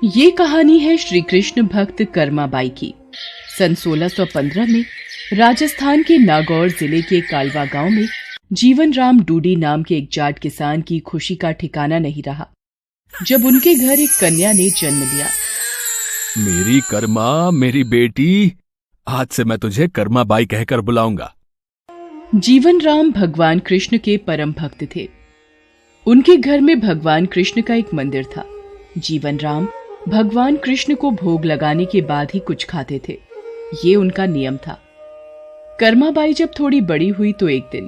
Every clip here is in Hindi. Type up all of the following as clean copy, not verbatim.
ये कहानी है श्री कृष्ण भक्त कर्माबाई की। सन 1615 में राजस्थान के नागौर जिले के कालवा गांव में जीवन राम डूडी नाम के एक जाट किसान की खुशी का ठिकाना नहीं रहा जब उनके घर एक कन्या ने जन्म लिया। मेरी कर्मा, मेरी बेटी, आज से मैं तुझे कर्माबाई कहकर बुलाऊंगा। जीवन राम भगवान कृष्ण के परम भक्त थे। उनके घर में भगवान कृष्ण का एक मंदिर था। जीवन राम भगवान कृष्ण को भोग लगाने के बाद ही कुछ खाते थे, ये उनका नियम था। कर्माबाई जब थोड़ी बड़ी हुई तो एक दिन,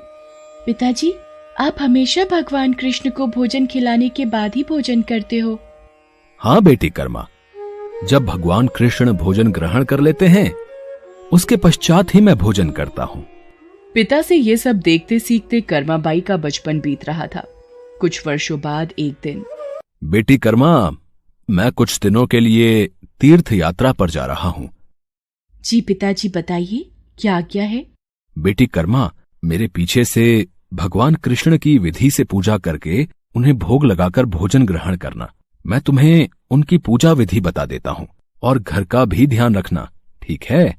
पिताजी, आप हमेशा भगवान कृष्ण को भोजन खिलाने के बाद ही भोजन करते हो? हाँ बेटी कर्मा, जब भगवान कृष्ण भोजन ग्रहण कर लेते हैं उसके पश्चात ही मैं भोजन करता हूँ। पिता से ये सब देखते सीखते कर्माबाई का बचपन बीत रहा था। कुछ वर्षों बाद एक दिन, बेटी कर्मा, मैं कुछ दिनों के लिए तीर्थ यात्रा पर जा रहा हूँ। जी पिताजी, बताइए क्या आज्ञा है? बेटी कर्मा, मेरे पीछे से भगवान कृष्ण की विधि से पूजा करके उन्हें भोग लगाकर भोजन ग्रहण करना। मैं तुम्हें उनकी पूजा विधि बता देता हूँ और घर का भी ध्यान रखना, ठीक है?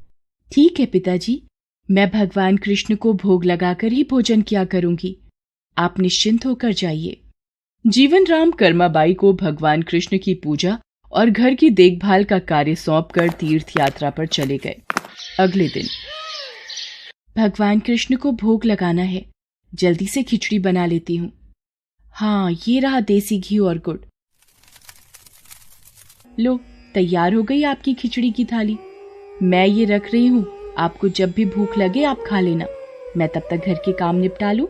ठीक है पिताजी, मैं भगवान कृष्ण को भोग लगाकर ही भोजन किया करूंगी। आप निश्चिंत होकर जाइए। जीवन राम कर्माबाई को भगवान कृष्ण की पूजा और घर की देखभाल का कार्य सौंपकर तीर्थ यात्रा पर चले गए। अगले दिन, भगवान कृष्ण को भोग लगाना है, जल्दी से खिचड़ी बना लेती हूँ। हाँ, ये रहा देसी घी और गुड़। लो, तैयार हो गई आपकी खिचड़ी की थाली। मैं ये रख रही हूँ, आपको जब भी भूख लगे आप खा लेना। मैं तब तक घर के काम निपटा लूं।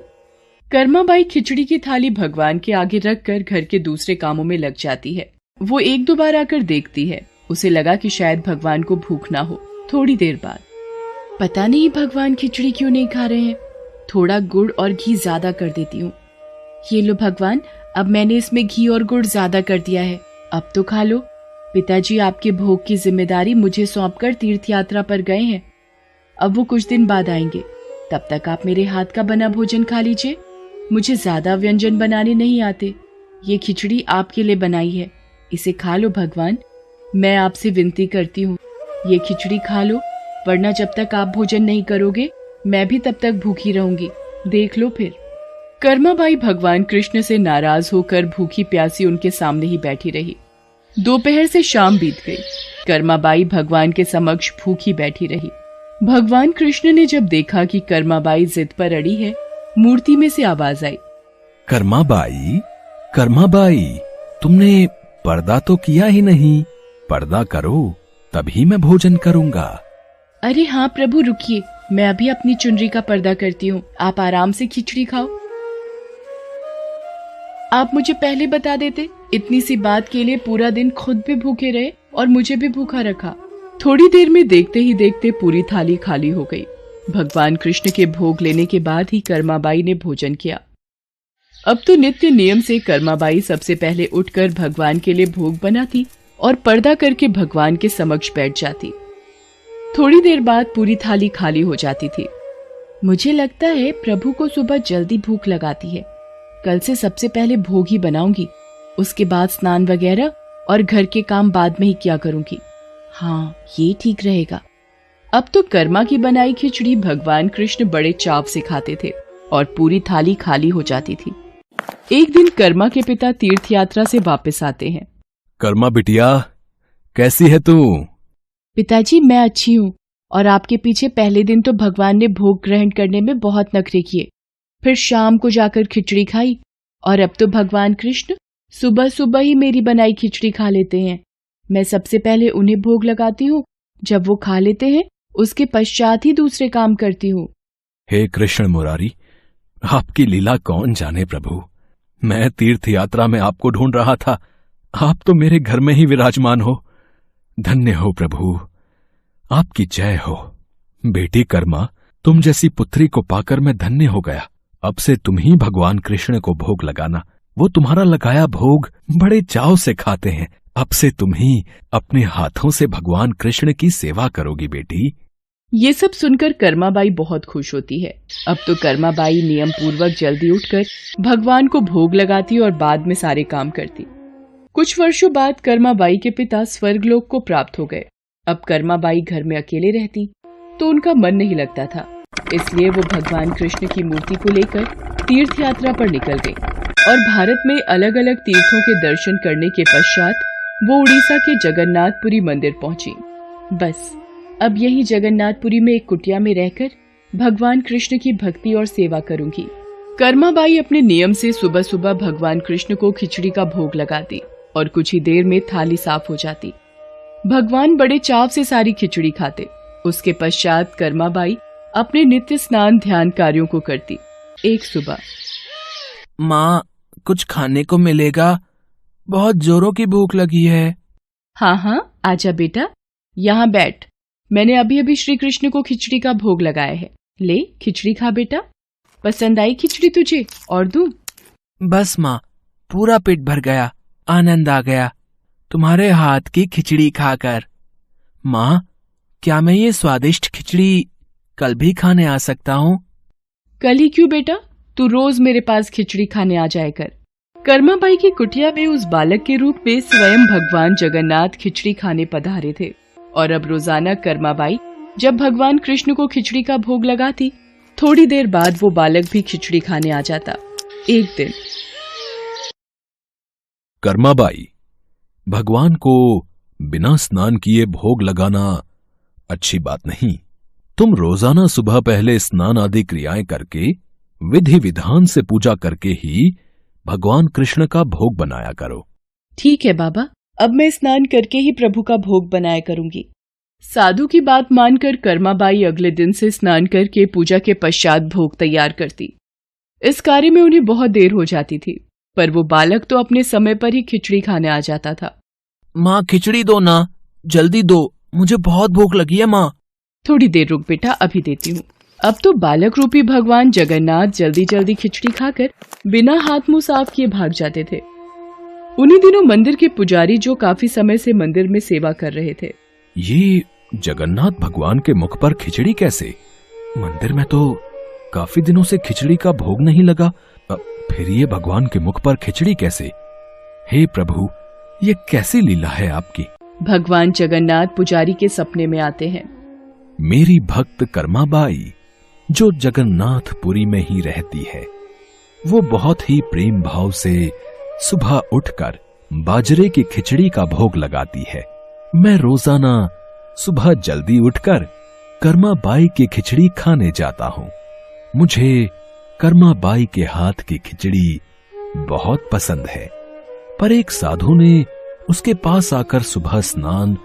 कर्माबाई खिचड़ी की थाली भगवान के आगे रखकर घर के दूसरे कामों में लग जाती है। वो एक दो बार आकर देखती है। उसे लगा कि शायद भगवान को भूख ना हो। थोड़ी देर बाद, पता नहीं भगवान खिचड़ी क्यों नहीं खा रहे हैं। थोड़ा गुड़ और घी ज्यादा कर देती हूँ। ये लो भगवान, अब मैंने इसमें घी और गुड़ ज्यादा कर दिया है, अब तो खा लो। पिताजी आपके भोग की जिम्मेदारी मुझे सौंपकर तीर्थ यात्रा पर गए हैं। अब वो कुछ दिन बाद आएंगे, तब तक आप मेरे हाथ का बना भोजन खा लीजिए। मुझे ज्यादा व्यंजन बनाने नहीं आते। ये खिचड़ी आपके लिए बनाई है, इसे खा लो भगवान। मैं आपसे विनती करती हूँ, ये खिचड़ी खा लो, वरना जब तक आप भोजन नहीं करोगे मैं भी तब तक भूखी रहूंगी। देख लो फिर। कर्माबाई भगवान कृष्ण से नाराज होकर भूखी प्यासी उनके सामने ही बैठी रही। दोपहर से शाम बीत गई। कर्माबाई भगवान के समक्ष भूखी बैठी रही। भगवान कृष्ण ने जब देखा कि कर्माबाई जिद पर अड़ी है, मूर्ति में से आवाज आई, कर्माबाई, कर्माबाई, तुमने पर्दा तो किया ही नहीं। पर्दा करो, तभी मैं भोजन करूंगा। अरे हाँ प्रभु, रुकिए, मैं अभी अपनी चुनरी का पर्दा करती हूँ। आप आराम से खिचड़ी खाओ। आप मुझे पहले बता देते, इतनी सी बात के लिए पूरा दिन खुद भी भूखे रहे और मुझे भी भूखा रखा। थोड़ी देर में देखते ही देखते पूरी थाली खाली हो गई। भगवान कृष्ण के भोग लेने के बाद ही कर्माबाई ने भोजन किया। अब तो नित्य नियम से कर्माबाई सबसे पहले उठकर भगवान के लिए भोग बनाती और पर्दा करके भगवान के समक्ष बैठ जाती। थोड़ी देर बाद पूरी थाली खाली हो जाती थी। मुझे लगता है प्रभु को सुबह जल्दी भूख लगाती है। कल से सबसे पहले भोग ही बनाऊंगी, उसके बाद स्नान वगैरह और घर के काम बाद में ही किया करूंगी। हाँ, ये ठीक रहेगा। अब तो कर्मा की बनाई खिचड़ी भगवान कृष्ण बड़े चाव से खाते थे और पूरी थाली खाली हो जाती थी। एक दिन कर्मा के पिता तीर्थ यात्रा से वापस आते हैं। कर्मा बिटिया, कैसी है तू? पिताजी, मैं अच्छी हूँ। और आपके पीछे पहले दिन तो भगवान ने भोग ग्रहण करने में बहुत नखरे किए, फिर शाम को जाकर खिचड़ी खाई और अब तो भगवान कृष्ण सुबह सुबह ही मेरी बनाई खिचड़ी खा लेते हैं। मैं सबसे पहले उन्हें भोग लगाती हूँ, जब वो खा लेते हैं उसके पश्चात ही दूसरे काम करती हूँ। हे कृष्ण मुरारी, आपकी लीला कौन जाने प्रभु। मैं तीर्थ यात्रा में आपको ढूंढ रहा था, आप तो मेरे घर में ही विराजमान हो। धन्य हो प्रभु, आपकी जय हो। बेटी कर्मा, तुम जैसी पुत्री को पाकर मैं धन्य हो गया। अब से तुम ही भगवान कृष्ण को भोग लगाना। वो तुम्हारा लगाया भोग बड़े चाव से खाते हैं। अब से तुम ही अपने हाथों से भगवान कृष्ण की सेवा करोगी बेटी। ये सब सुनकर कर्माबाई बहुत खुश होती है। अब तो कर्माबाई नियम पूर्वक जल्दी उठकर भगवान को भोग लगाती और बाद में सारे काम करती। कुछ वर्षों बाद कर्माबाई के पिता स्वर्गलोक को प्राप्त हो गए। अब कर्माबाई घर में अकेले रहती तो उनका मन नहीं लगता था, इसलिए वो भगवान कृष्ण की मूर्ति को लेकर तीर्थ यात्रा पर निकल गई और भारत में अलग अलग तीर्थों के दर्शन करने के पश्चात वो उड़ीसा के जगन्नाथपुरी मंदिर पहुंची। बस अब यही जगन्नाथपुरी में एक कुटिया में रहकर भगवान कृष्ण की भक्ति और सेवा करूंगी। कर्माबाई अपने नियम से सुबह सुबह भगवान कृष्ण को खिचड़ी का भोग लगाती और कुछ ही देर में थाली साफ हो जाती। भगवान बड़े चाव से सारी खिचड़ी खाते। उसके पश्चात कर्माबाई अपने नित्य स्नान ध्यान कार्यों को करती। एक सुबह, माँ, कुछ खाने को मिलेगा? बहुत जोरों की भूख लगी है। हाँ हाँ, आजा बेटा, यहाँ बैठ। मैंने अभी अभी श्री कृष्ण को खिचड़ी का भोग लगाया है। ले खिचड़ी खा बेटा। पसंद आई खिचड़ी तुझे? और दूं? बस माँ, पूरा पेट भर गया, आनंद आ गया तुम्हारे हाथ की खिचड़ी खाकर। माँ, क्या मैं ये स्वादिष्ट खिचड़ी कल भी खाने आ सकता हूँ? कल ही क्यों बेटा, तू रोज मेरे पास खिचड़ी खाने आ जाया कर। कर्माबाई की कुटिया में उस बालक के रूप में स्वयं भगवान जगन्नाथ खिचड़ी खाने पधारे थे और अब रोजाना कर्माबाई जब भगवान कृष्ण को खिचड़ी का भोग लगाती, थोड़ी देर बाद वो बालक भी खिचड़ी खाने आ जाता। एक दिन, कर्माबाई, भगवान को बिना स्नान किए भोग लगाना अच्छी बात नहीं। तुम रोजाना सुबह पहले स्नान आदि क्रियाएं करके विधि विधान से पूजा करके ही भगवान कृष्ण का भोग बनाया करो। ठीक है बाबा, अब मैं स्नान करके ही प्रभु का भोग बनाया करूंगी। साधु की बात मानकर कर्माबाई अगले दिन से स्नान करके पूजा के पश्चात भोग तैयार करती। इस कार्य में उन्हें बहुत देर हो जाती थी, पर वो बालक तो अपने समय पर ही खिचड़ी खाने आ जाता था। माँ, खिचड़ी दो ना, जल्दी दो, मुझे बहुत भूख लगी है माँ। थोड़ी देर रुक बेटा, अभी देती हूँ। अब तो बालक रूपी भगवान जगन्नाथ जल्दी जल्दी खिचड़ी खाकर बिना हाथ मुंह साफ किए भाग जाते थे। उन्हीं दिनों मंदिर के पुजारी जो काफी समय से मंदिर में सेवा कर रहे थे, ये जगन्नाथ भगवान के मुख पर खिचड़ी कैसे? मंदिर में तो काफी दिनों से खिचड़ी का भोग नहीं लगा, फिर ये भगवान के मुख पर खिचड़ी कैसे? हे प्रभु, ये कैसी लीला है आपकी? भगवान जगन्नाथ पुजारी के सपने में आते हैं। मेरी भक्त कर्माबाई जो जगन्नाथपुरी में ही रहती है, वो बहुत ही प्रेम भाव से सुबह उठकर बाजरे की खिचड़ी का भोग लगाती है। मैं रोजाना सुबह जल्दी उठकर कर्माबाई की खिचड़ी खाने जाता हूँ। मुझे कर्माबाई के हाथ की खिचड़ी बहुत पसंद है। पर एक साधु ने उसके पास आकर सुबह स्नान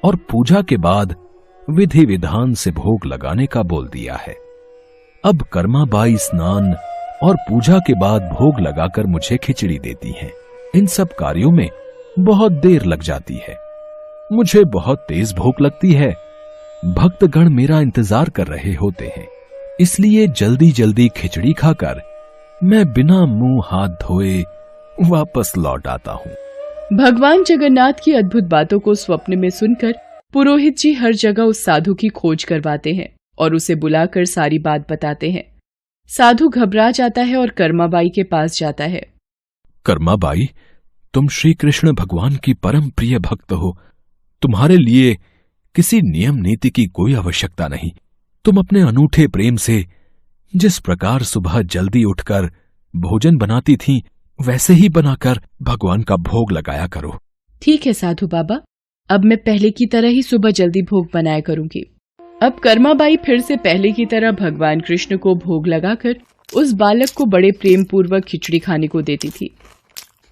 और पूजा के बाद विधि विधान से भोग लगाने का बोल दिया है। अब कर्माबाई स्नान और पूजा के बाद भोग लगाकर मुझे खिचड़ी देती हैं। इन सब कार्यों में बहुत देर लग जाती है। मुझे बहुत तेज भूख लगती है। भक्तगण मेरा इंतजार कर रहे होते हैं, इसलिए जल्दी जल्दी खिचड़ी खाकर मैं बिना मुंह हाथ धोए वापस लौट आता हूँ। भगवान जगन्नाथ की अद्भुत बातों को स्वप्न में सुनकर पुरोहित जी हर जगह उस साधु की खोज करवाते हैं और उसे बुलाकर सारी बात बताते हैं। साधु घबरा जाता है और कर्माबाई के पास जाता है। कर्माबाई, तुम श्री कृष्ण भगवान की परम प्रिय भक्त हो। तुम्हारे लिए किसी नियम नीति की कोई आवश्यकता नहीं। तुम अपने अनूठे प्रेम से जिस प्रकार सुबह जल्दी उठकर भोजन बनाती थीं, वैसे ही बनाकर भगवान का भोग लगाया करो। ठीक है साधु बाबा, अब मैं पहले की तरह ही सुबह जल्दी भोग बनाया करूंगी। अब कर्माबाई फिर से पहले की तरह भगवान कृष्ण को भोग लगाकर उस बालक को बड़े प्रेम पूर्वक खिचड़ी खाने को देती थी।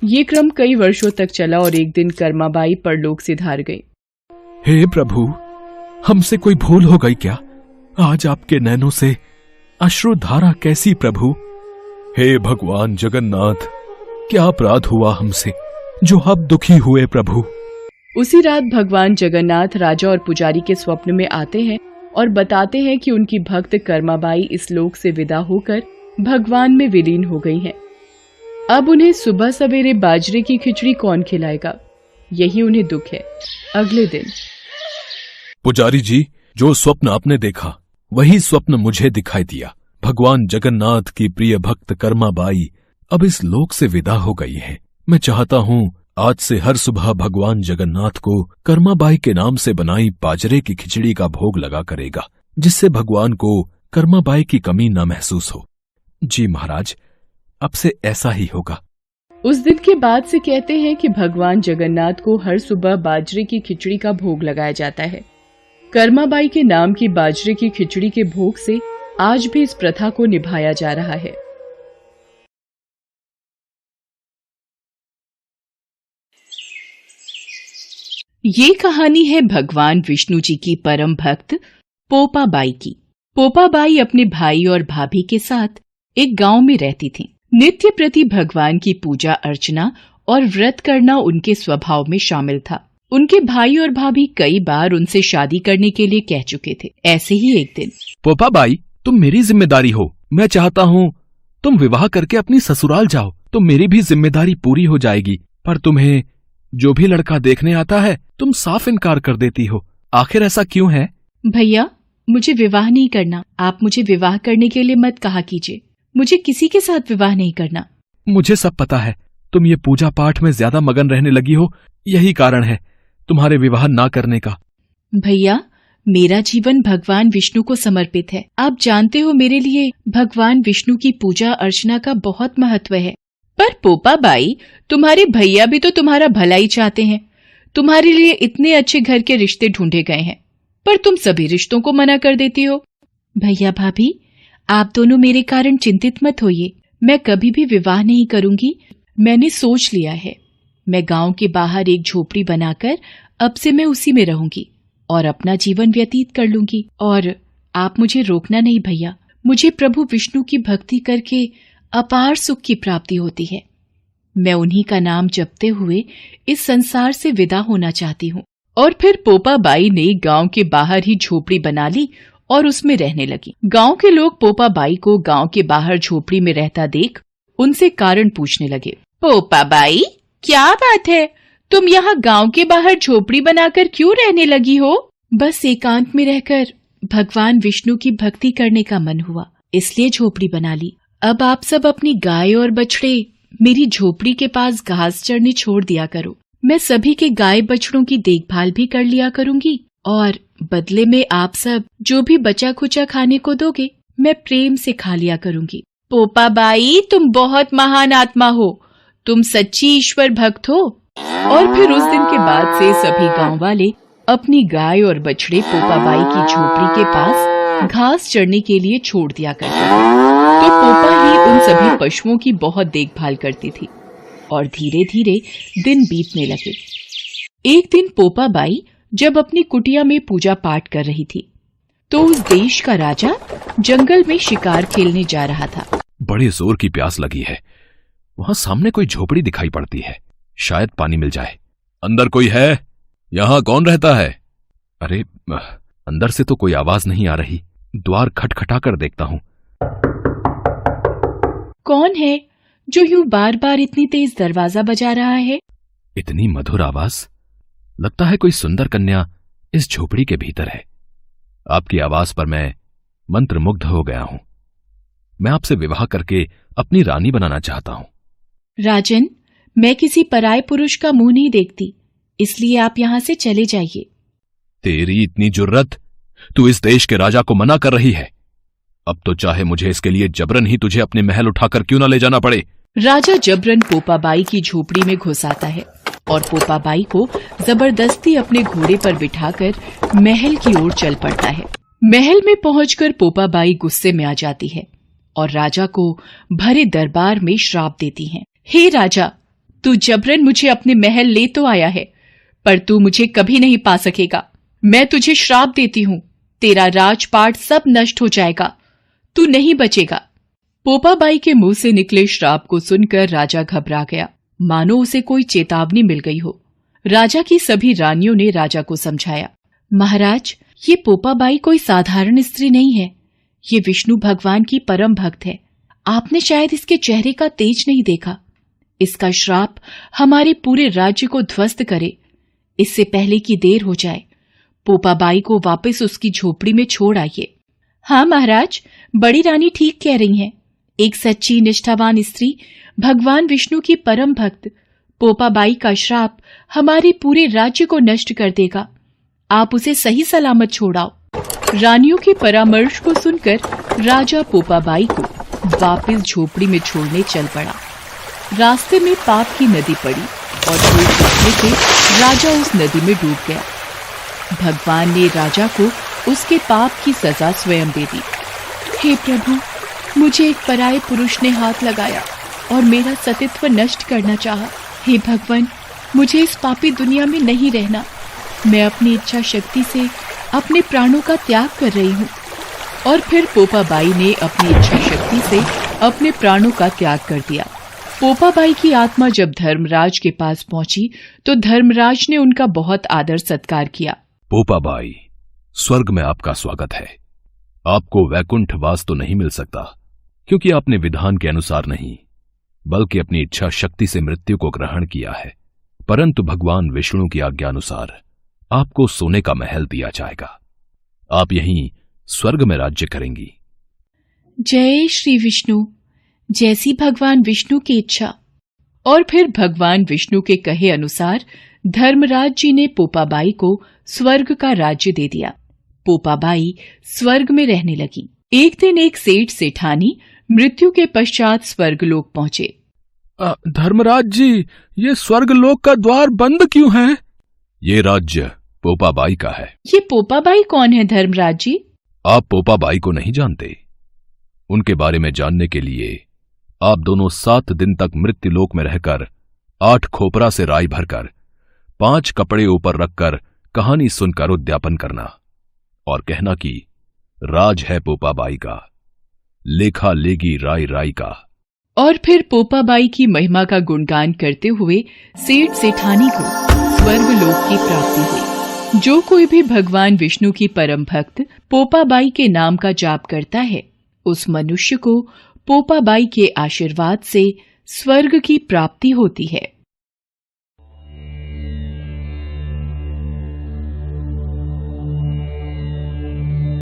ये क्रम कई वर्षों तक चला और एक दिन कर्माबाई परलोक सिधार गई। हे प्रभु, हमसे कोई भूल हो गई क्या? आज आपके नैनों से अश्रुधारा कैसी प्रभु? हे भगवान जगन्नाथ, क्या अपराध हुआ हमसे जो अब दुखी हुए प्रभु? उसी रात भगवान जगन्नाथ राजा और पुजारी के स्वप्न में आते हैं और बताते हैं कि उनकी भक्त कर्माबाई इस लोक से विदा होकर भगवान में विलीन हो गई हैं। अब उन्हें सुबह सवेरे बाजरे की खिचड़ी कौन खिलाएगा, यही उन्हें दुख है। अगले दिन, पुजारी जी, जो स्वप्न आपने देखा वही स्वप्न मुझे दिखाई दिया। भगवान जगन्नाथ की प्रिय भक्त कर्माबाई अब इस लोक से विदा हो गई है। मैं चाहता हूँ आज से हर सुबह भगवान जगन्नाथ को कर्माबाई के नाम से बनाई बाजरे की खिचड़ी का भोग लगा करेगा, जिससे भगवान को कर्माबाई की कमी न महसूस हो। जी महाराज, अब से ऐसा ही होगा। उस दिन के बाद से कहते हैं कि भगवान जगन्नाथ को हर सुबह बाजरे की खिचड़ी का भोग लगाया जाता है। कर्माबाई के नाम की बाजरे की खिचड़ी के भोग से आज भी इस प्रथा को निभाया जा रहा है। ये कहानी है भगवान विष्णु जी की परम भक्त पोपाबाई की। पोपाबाई अपने भाई और भाभी के साथ एक गांव में रहती थीं। नित्य प्रति भगवान की पूजा अर्चना और व्रत करना उनके स्वभाव में शामिल था। उनके भाई और भाभी कई बार उनसे शादी करने के लिए कह चुके थे। ऐसे ही एक दिन, पोपाबाई, तुम मेरी जिम्मेदारी हो। मैं चाहता हूँ तुम विवाह करके अपनी ससुराल जाओ, तो मेरी भी जिम्मेदारी पूरी हो जाएगी। पर तुम्हें जो भी लड़का देखने आता है तुम साफ इनकार कर देती हो। आखिर ऐसा क्यों है? भैया, मुझे विवाह नहीं करना। आप मुझे विवाह करने के लिए मत कहा कीजिए। मुझे किसी के साथ विवाह नहीं करना। मुझे सब पता है, तुम ये पूजा पाठ में ज्यादा मगन रहने लगी हो, यही कारण है तुम्हारे विवाह ना करने का। भैया, मेरा जीवन भगवान विष्णु को समर्पित है। आप जानते हो मेरे लिए भगवान विष्णु की पूजा अर्चना का बहुत महत्व है। पर पोपाबाई, तुम्हारे भैया भी तो तुम्हारा भला ही चाहते हैं। तुम्हारे लिए इतने अच्छे घर के रिश्ते ढूंढे गए हैं, पर तुम सभी रिश्तों को मना कर देती हो। भैया भाभी, आप दोनों मेरे कारण चिंतित मत होइए। मैं कभी भी विवाह नहीं करूंगी। मैंने सोच लिया है। मैं गांव के बाहर एक झोपड़ी बनाकर अब से मैं उसी में रहूंगी और अपना जीवन व्यतीत कर लूंगी। और आप मुझे रोकना नहीं भैया। मुझे प्रभु विष्णु की भक्ति करके अपार सुख की प्राप्ति होती है। मैं उन्हीं का नाम जपते हुए इस संसार से विदा होना चाहती हूँ। और फिर पोपाबाई ने गांव के बाहर ही झोपड़ी बना ली और उसमें रहने लगी। गांव के लोग पोपाबाई को गांव के बाहर झोपड़ी में रहता देख उनसे कारण पूछने लगे। पोपाबाई, क्या बात है? तुम यहाँ गांव के बाहर झोपड़ी बनाकर क्यों रहने लगी हो? बस एकांत में रहकर भगवान विष्णु की भक्ति करने का मन हुआ, इसलिए झोपड़ी बना ली। अब आप सब अपनी गाय और बछड़े मेरी झोपड़ी के पास घास चरने छोड़ दिया करो। मैं सभी के गाय बछड़ों की देखभाल भी कर लिया करूंगी और बदले में आप सब जो भी बचा खुचा खाने को दोगे मैं प्रेम से खा लिया करूंगी। पोपाबाई, तुम बहुत महान आत्मा हो। तुम सच्ची ईश्वर भक्त हो। और फिर उस दिन के बाद से सभी गांव वाले अपनी गाय और बछड़े पोपाबाई की झोपड़ी के पास घास चरने के लिए छोड़ दिया करते थे। तो पोपा ही उन सभी पशुओं की बहुत देखभाल करती थी और धीरे धीरे दिन बीतने लगे। एक दिन पोपाबाई जब अपनी कुटिया में पूजा पाठ कर रही थी तो उस देश का राजा जंगल में शिकार खेलने जा रहा था। बड़े जोर की प्यास लगी है। वहां सामने कोई झोपड़ी दिखाई पड़ती है, शायद पानी मिल जाए। अंदर कोई है? यहाँ कौन रहता है? अरे, अंदर से तो कोई आवाज नहीं आ रही। द्वार खटखटा कर देखता हूँ। कौन है जो यूं बार बार इतनी तेज दरवाजा बजा रहा है? इतनी मधुर आवाज, लगता है कोई सुंदर कन्या इस झोपड़ी के भीतर है। आपकी आवाज पर मैं मंत्रमुग्ध हो गया हूं। मैं आपसे विवाह करके अपनी रानी बनाना चाहता हूं। राजन, मैं किसी पराये पुरुष का मुंह नहीं देखती, इसलिए आप यहाँ से चले जाइए। तेरी इतनी जुर्रत, तू इस देश के राजा को मना कर रही है। अब तो चाहे मुझे इसके लिए जबरन ही तुझे अपने महल उठाकर क्यों न ले जाना पड़े। राजा जबरन पोपाबाई की झोपड़ी में घुस आता है और पोपाबाई को जबरदस्ती अपने घोड़े पर बिठाकर महल की ओर चल पड़ता है। महल में पहुंचकर पोपाबाई गुस्से में आ जाती है और राजा को भरे दरबार में श्राप देती है। हे राजा, तू जबरन मुझे अपने महल ले तो आया है, पर तू मुझे कभी नहीं पा सकेगा। मैं तुझे श्राप देती हूँ, तेरा राजपाट सब नष्ट हो जाएगा, तू नहीं बचेगा। पोपाबाई के मुंह से निकले श्राप को सुनकर राजा घबरा गया, मानो उसे कोई चेतावनी मिल गई हो। राजा की सभी रानियों ने राजा को समझाया, महाराज, ये पोपाबाई कोई साधारण स्त्री नहीं है, ये विष्णु भगवान की परम भक्त है। आपने शायद इसके चेहरे का तेज नहीं देखा। इसका श्राप हमारे पूरे राज्य को ध्वस्त करे, इससे पहले कि देर हो जाए। पोपाबाई को वापस उसकी झोपड़ी में छोड़ आइए। हाँ महाराज, बड़ी रानी ठीक कह रही हैं। एक सच्ची निष्ठावान स्त्री, भगवान विष्णु की परम भक्त पोपाबाई का श्राप हमारे पूरे राज्य को नष्ट कर देगा। आप उसे सही सलामत छोड़ाओ। रानियों के परामर्श को सुनकर राजा पोपाबाई को वापस झोपड़ी में छोड़ने चल पड़ा। रास्ते में पाप की नदी पड़ी और धूप उठने से राजा उस नदी में डूब गया। भगवान ने राजा को उसके पाप की सजा स्वयं दे दी। हे प्रभु, मुझे एक पराये पुरुष ने हाथ लगाया और मेरा सतीत्व नष्ट करना चाहा। हे भगवान, मुझे इस पापी दुनिया में नहीं रहना। मैं अपनी इच्छा शक्ति से अपने प्राणों का त्याग कर रही हूँ। और फिर पोपाबाई ने अपनी इच्छा शक्ति से अपने प्राणों का त्याग कर दिया। पोपाबाई की आत्मा जब धर्मराज के पास पहुंची तो धर्मराज ने उनका बहुत आदर सत्कार किया। पोपाबाई, स्वर्ग में आपका स्वागत है। आपको वैकुंठ वास तो नहीं मिल सकता, क्योंकि आपने विधान के अनुसार नहीं बल्कि अपनी इच्छा शक्ति से मृत्यु को ग्रहण किया है। परंतु भगवान विष्णु की आज्ञानुसार आपको सोने का महल दिया जाएगा। आप यहीं स्वर्ग में राज्य करेंगी। जय श्री विष्णु, जैसी भगवान विष्णु की इच्छा। और फिर भगवान विष्णु के कहे अनुसार धर्मराज जी ने पोपाबाई को स्वर्ग का राज्य दे दिया। पोपाबाई स्वर्ग में रहने लगी। एक दिन एक सेठ सेठानी मृत्यु के पश्चात स्वर्गलोक पहुंचे। धर्मराज जी, ये स्वर्गलोक का द्वार बंद क्यों है? ये राज्य पोपाबाई का है। ये पोपाबाई कौन है धर्मराज जी? आप पोपाबाई को नहीं जानते? उनके बारे में जानने के लिए आप दोनों 7 दिन तक मृत्युलोक में रहकर 8 खोपरा से राई भरकर 5 कपड़े ऊपर रखकर कहानी सुनकर उद्यापन करना और कहना कि राज है पोपाबाई का, लेखा लेगी राई राई का। और फिर पोपाबाई की महिमा का गुणगान करते हुए सेठ सेठानी को स्वर्गलोक की प्राप्ति हुई। जो कोई भी भगवान विष्णु की परम भक्त पोपाबाई के नाम का जाप करता है, उस मनुष्य को पोपाबाई के आशीर्वाद से स्वर्ग की प्राप्ति होती है।